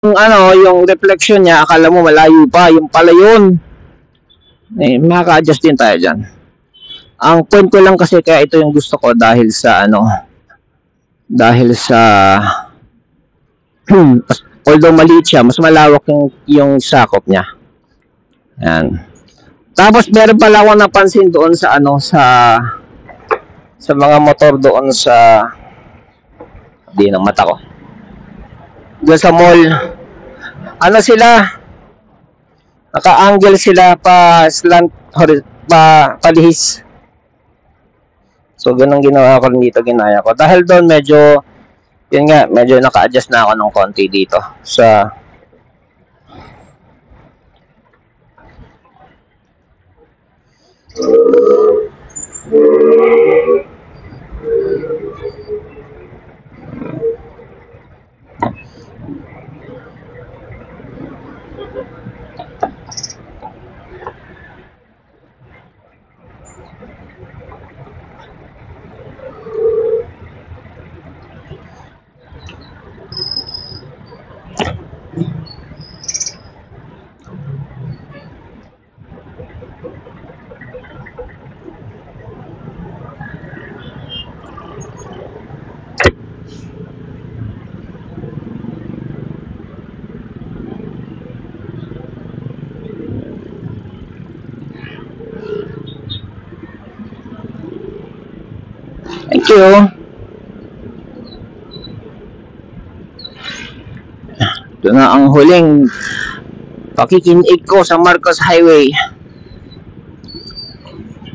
ano, yung reflection niya, akala mo malayo pa, yung pala yun. Eh, makaka-adjust din tayo dyan. Ang point ko lang kasi kaya ito yung gusto ko dahil sa ano, dahil sa although maliit siya, mas malawak yung sakop niya. Yan. Tapos meron pala akong napansin doon sa ano, sa mga motor doon sa di ng mata ko. Doon sa mall, ano sila, naka-angle sila pa slant, palihis. So, ganun ginawa ko rin dito, ginaya ko. Dahil doon medyo, yun nga, medyo naka-adjust na ako ng konti dito. Sa thank you. Ito na ang huling pakikinig ko sa Marcos Highway.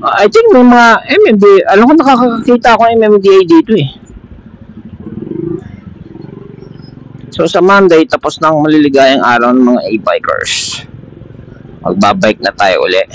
I think may mga MMD, alam ko nakakakita ako ng MMDA dito eh. So sa Monday, tapos ng maliligayang araw ng mga e-bikers. Magbabike na tayo ulit.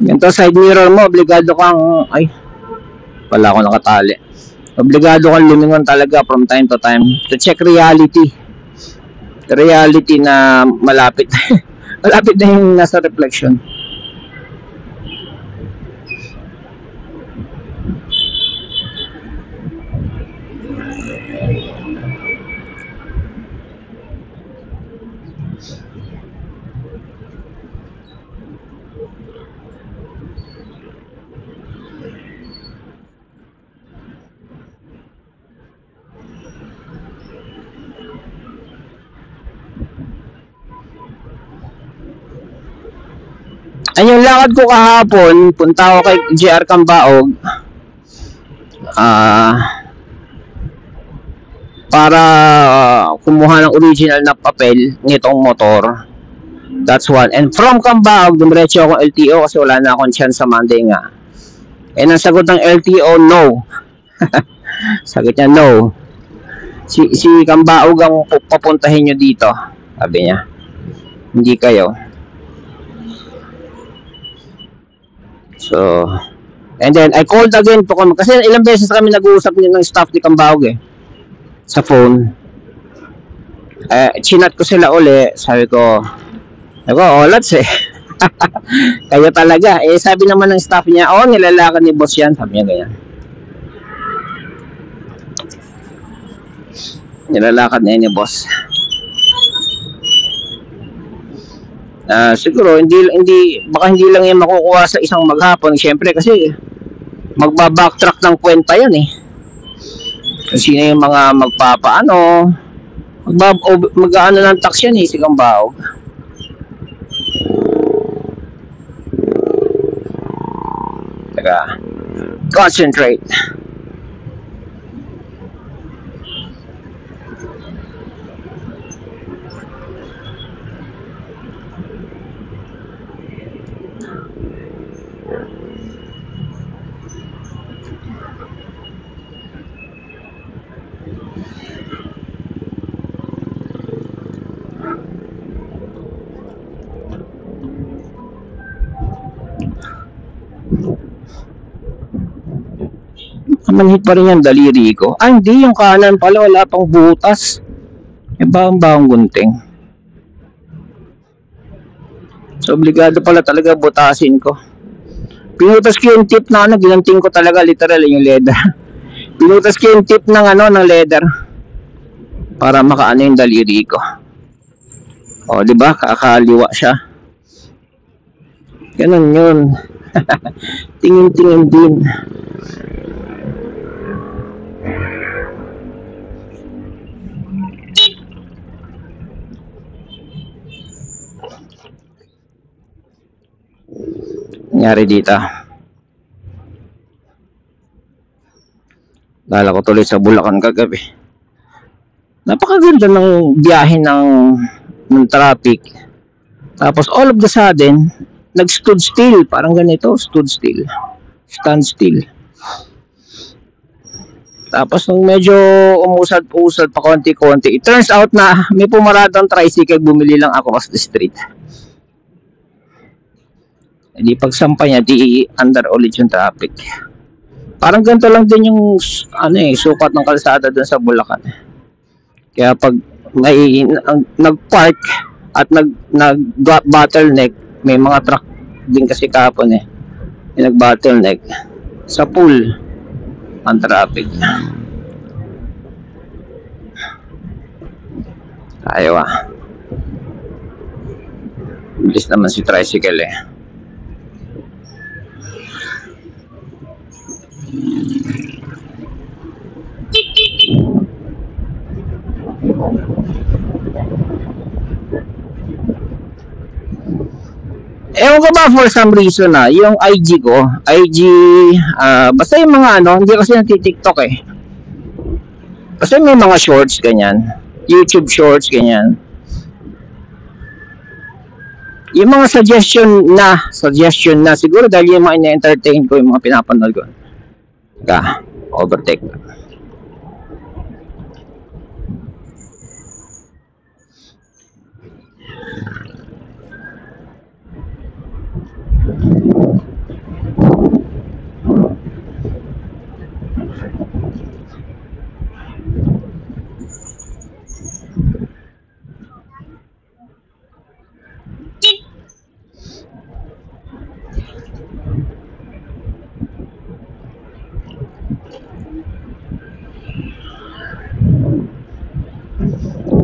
Ganito side mirror mo, obligado kang, ay, wala ako nakatali. Obligado kang lumingon talaga from time to time to check reality. Reality na malapit. Malapit na yung nasa reflection. Ay, yung lakad ko kahapon, punta ako kay JR Cambaog para kumuha ng original na papel nitong motor. That's one. And from Cambaog, dumiretso ako LTO kasi wala na akong chance sa Monday nga. And ang sagot ng LTO, no. Sagot niya, no. Si Cambaog ang papuntahin nyo dito. Sabi niya. Hindi kayo. So, and then I called again to come kasi ilang beses kami nag-uusap ng staff ni Cambaog eh sa phone. Chinat ko sila uli, sabi ko, oh, let's say Kayo talaga. Eh, sabi naman ng staff niya, oh, nilalakad ni boss yan. Sabi niya ganyan. Nilalakad na yun ni boss. Siguro, baka hindi lang yan makukuha sa isang maghapon. Siyempre, kasi magbabacktrack ng kwenta yan eh. Kasi sino yung mga magpapaano, mag-ano ng tax yan eh, sigang baog. Teka, concentrate. Manhit pa rin yung daliri ko. Ah, hindi. Yung kanan pala. Wala pang butas. E baong gunting. So, obligado pala talaga butasin ko. Pinutas ko yung tip na ginanting ko talaga. Literal yung leather. Pinutas ko yung tip ng ng leather. Para makaano yung daliri ko. O, diba? Kakaliwa siya. Ganun yun. Tingin-tingin din. Nangyari dito. Dala ko tuloy sa Bulacan kagabi. Napakaganda ng biyahe ng traffic. Tapos all of the sudden, nag-stood still. Parang ganito, stood still. Stand still. Tapos nung medyo umusad-usad pa konti-konti, it turns out na may pumaradang tricycle, bumili lang across the street. Di pagsampa niya, di under ulit yung traffic. Parang ganito lang din yung sukat ng kalsada dun sa Bulacan. Kaya pag may nag-park at nag-bottleneck, may mga truck din kasi kahapon yung nag-bottleneck sa pool ang traffic. Ayaw bilis naman si tricycle eh. Ewan ko ba for some reason yung IG ko, basta yung mga hindi kasi nati-TikTok eh. Basta may mga shorts ganyan, YouTube shorts ganyan. Yung mga suggestion na siguro dahil yung mga ina-entertain ko, yung mga pinapanood ko. Overtake.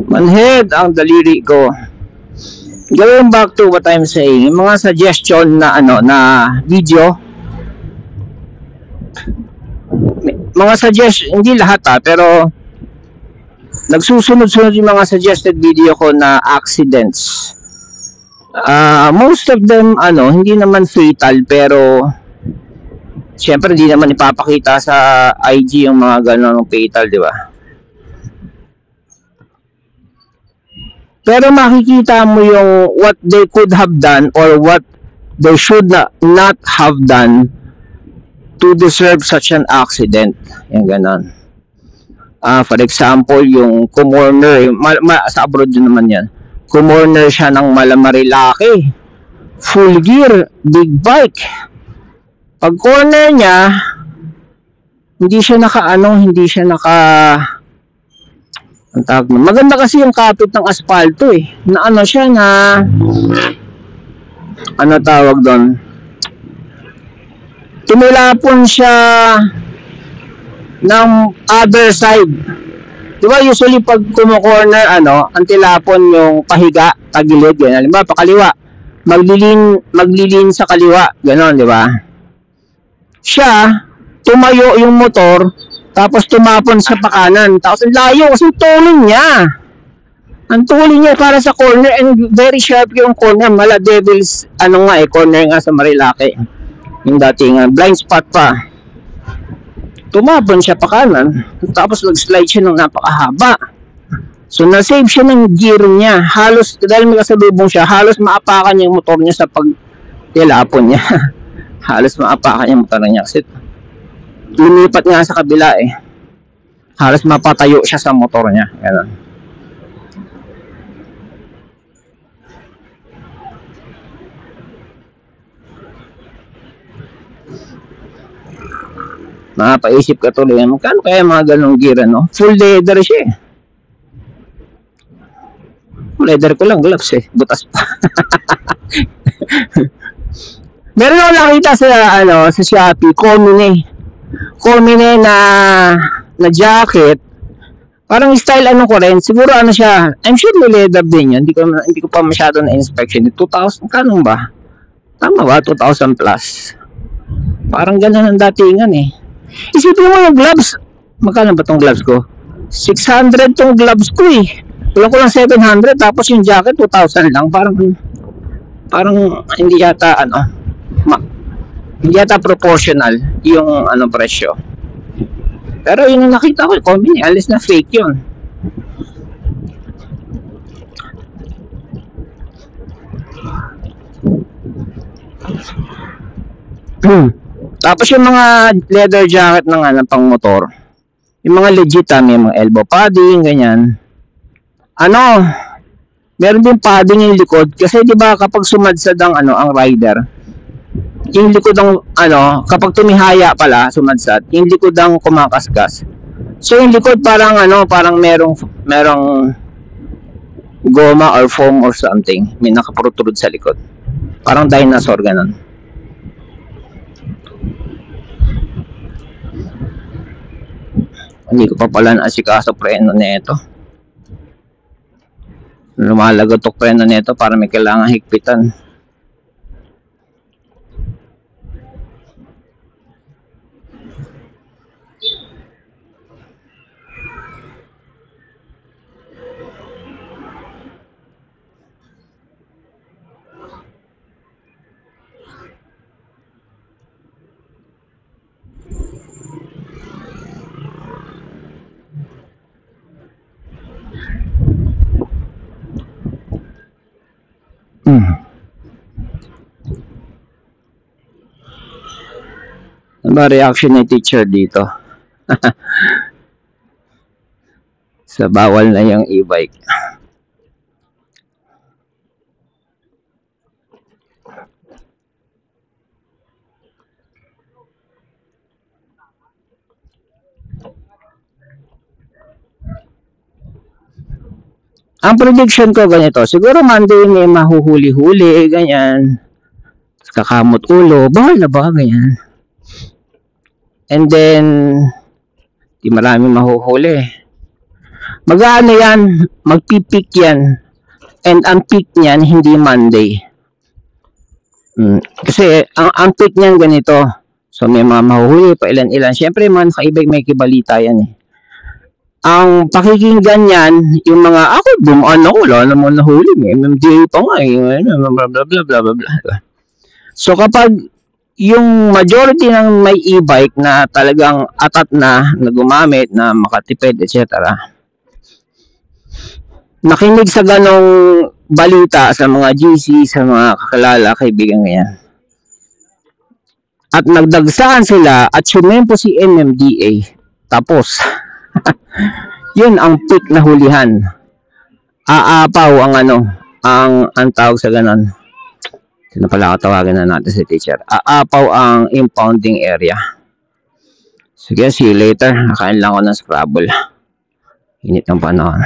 Manhid ang daliri ko. Going back to what I'm saying, yung mga suggestion na video, mga suggestion, hindi lahat pero nagsusunod-sunod yung mga suggested video ko na accidents. Most of them hindi naman fatal, pero syempre hindi naman ipapakita sa IG yung mga ganong fatal, di ba? Pero makikita mo yung what they could have done or what they should not have done to deserve such an accident. Yung ganon. For example, yung kumorner, sa abroad din naman yan. Kumorner siya ng Marilaki. Full gear, big bike. Pag corner niya, hindi siya naka ang tawag mo. Maganda kasi yung kapit ng asfalto na ano tawag doon? Tumilapon siya ng other side. Di ba usually pag kumo-corner, ang tilapon yung pahiga, tagilid, gano'n. Halimbawa, pakaliwa. Maglilin sa kaliwa, gano'n, di ba? Siya, tumayo yung motor, tapos tumapon sa pakanan. Tapos ang layo, kasi tulong niya. Ang tulong niya para sa corner, and very sharp yung corner. Mala Devils, corner nga sa Marilake. Yung dating blind spot pa. Tumapon siya pa kanan, tapos nag-slide siya ng napakahaba. So, na-save siya ng gear niya. Halos, dahil may kasalubong siya, halos maapakan yung motor niya sa pag-tilapon niya. Halos maapakan yung motor niya. Kasi lumipat nga sa kabila eh. Halos mapatayo siya sa motor niya. Ganun. Mapaisip ka tuloy, magkano kaya mga ganong gear, Full leather siya eh. Full leather ko lang, gloves eh. Butas pa. Meron ako nakita sa Shopee, Komine na jacket. Parang style ko rin. Siguro siya, I'm sure may leather din yun. Hindi ko pa masyado na inspection. 2,000, kanong ba? Tama ba? 2,000 plus. Parang ganun ang datingan eh. Isipin mo yung gloves. Magkano ba tong gloves ko? 600 tong gloves ko eh. Wala ko lang 700, tapos yung jacket 2,000 lang. Parang hindi yata hindi yata proportional yung presyo. Pero yun yung nakita ko, combine, alis na fake yun. Tapos yung mga leather jacket ng pang motor, yung mga legit, may mga elbow padding, ganyan. Meron din padding yung likod kasi 'di ba kapag sumadsad ang rider, yung likod ng kapag tumihaya pala sumadsad, yung likod ang kumakaskas. So yung likod parang merong goma or foam or something, may nakaprotrude sa likod. Parang dinosaur ganun. Hindi ko pa pala naasikaso preno nito. Lumalagot ang preno nito para may kailangan higpitan. Ano ba reaction ni teacher dito? Sa bawal na yung e-bike. Ang prediction ko ganito, siguro Monday may mahuhuli-huli, ganyan. Kakamot ulo, bawal na ba, ganyan. And then, di maraming mahuhuli. Mag-ano yan, magpipik yan. And ang peak niyan, hindi Monday. Kasi, ang peak niyan ganito. So, may mga mahuhuli, pa ilan-ilan. Siyempre, man, kaibig may kibalita yan eh. Ang pakikinggan niyan, yung mga, ako, dumaan ako, wala naman nahuli. May MMDA pa nga eh. Blah, blah, blah, blah, blah, blah. So, kapag yung majority ng may e-bike na talagang atat na gumamit, na makatipid, etc. Nakinig sa ganong balita sa mga GC, sa mga kakilala, kaibigan ngayon. At nagdagsaan sila at sumempo si MMDA. Tapos, yun ang peak na hulihan. Aapaw ang tawag sa ganon. Sino pala katawagan na natin si teacher? Aapaw ang impounding area. Sige, see you later. Nakain lang ako ng Scrabble. Init ng panahon.